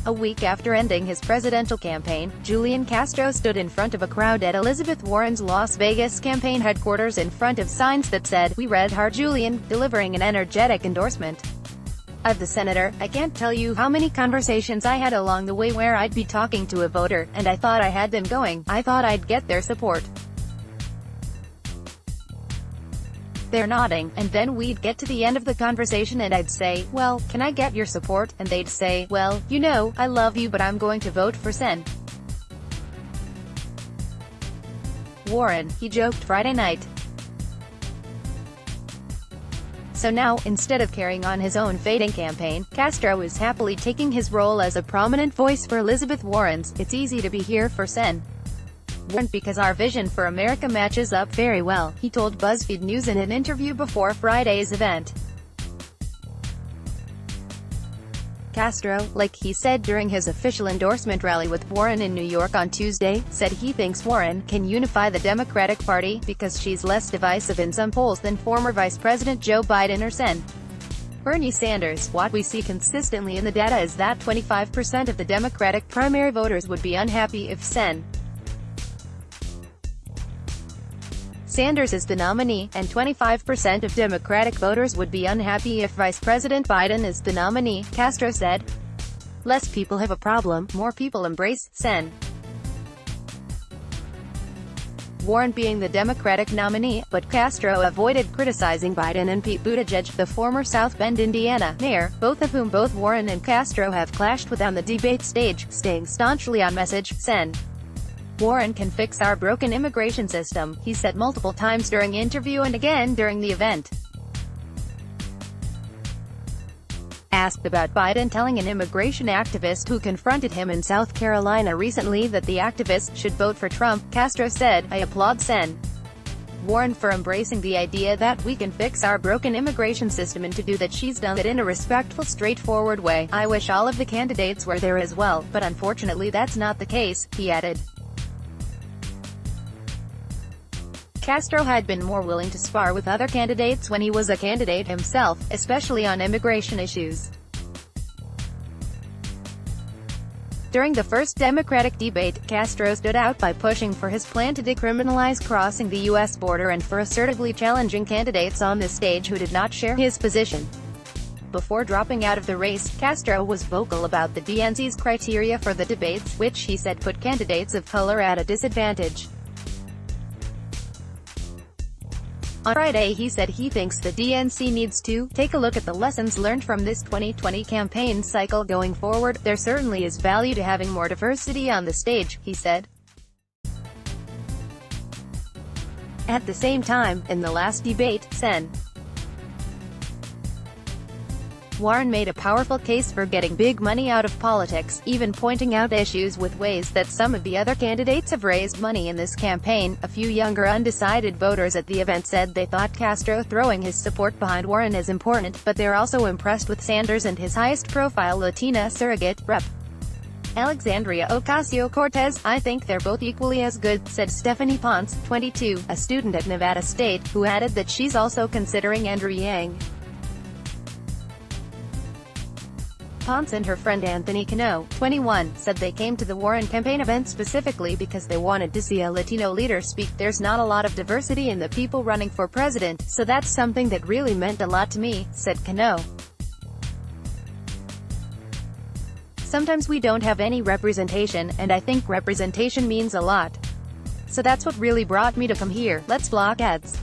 A week after ending his presidential campaign, Julián Castro stood in front of a crowd at Elizabeth Warren's Las Vegas campaign headquarters in front of signs that said, "We Red Heart Julián," delivering an energetic endorsement of the senator. "I can't tell you how many conversations I had along the way where I'd be talking to a voter, and I thought I had them going. I thought I'd get their support. They're nodding, and then we'd get to the end of the conversation and I'd say, 'Well, can I get your support?' And they'd say, 'Well, you know, I love you but I'm going to vote for Sen. Warren," he joked Friday night. So now, instead of carrying on his own fading campaign, Castro is happily taking his role as a prominent voice for Elizabeth Warren's "It's easy to be here for Sen. Warren because our vision for America matches up very well," he told BuzzFeed News in an interview before Friday's event. Castro, like he said during his official endorsement rally with Warren in New York on Tuesday, said he thinks Warren can unify the Democratic Party because she's less divisive in some polls than former Vice President Joe Biden or Sen. Bernie Sanders. "What we see consistently in the data is that 25% of the Democratic primary voters would be unhappy if Sen. Sanders is the nominee, and 25% of Democratic voters would be unhappy if Vice President Biden is the nominee," Castro said. "Less people have a problem, more people embrace Sen. Warren being the Democratic nominee, but Castro avoided criticizing Biden and Pete Buttigieg, the former South Bend, Indiana, mayor, both of whom both Warren and Castro have clashed with on the debate stage, staying staunchly on message. Sen. Warren can fix our broken immigration system," he said multiple times during the interview and again during the event. Asked about Biden telling an immigration activist who confronted him in South Carolina recently that the activist should vote for Trump, Castro said, "I applaud Sen. Warren for embracing the idea that we can fix our broken immigration system and to do that she's done it in a respectful, straightforward way. I wish all of the candidates were there as well, but unfortunately that's not the case," he added. Castro had been more willing to spar with other candidates when he was a candidate himself, especially on immigration issues. During the first Democratic debate, Castro stood out by pushing for his plan to decriminalize crossing the U.S. border and for assertively challenging candidates on the stage who did not share his position. Before dropping out of the race, Castro was vocal about the DNC's criteria for the debates, which he said put candidates of color at a disadvantage. On Friday he said he thinks the DNC needs to take a look at the lessons learned from this 2020 campaign cycle going forward. "There certainly is value to having more diversity on the stage," he said. At the same time, in the last debate, Sen. Warren made a powerful case for getting big money out of politics, even pointing out issues with ways that some of the other candidates have raised money in this campaign. A few younger undecided voters at the event said they thought Castro throwing his support behind Warren is important, but they're also impressed with Sanders and his highest-profile Latina surrogate, Rep. Alexandria Ocasio-Cortez. "I think they're both equally as good," said Stephanie Ponce, 22, a student at Nevada State, who added that she's also considering Andrew Yang. Ponce and her friend Anthony Cano, 21, said they came to the Warren campaign event specifically because they wanted to see a Latino leader speak. "There's not a lot of diversity in the people running for president, so that's something that really meant a lot to me," said Cano. "Sometimes we don't have any representation, and I think representation means a lot. So that's what really brought me to come here. Let's block ads."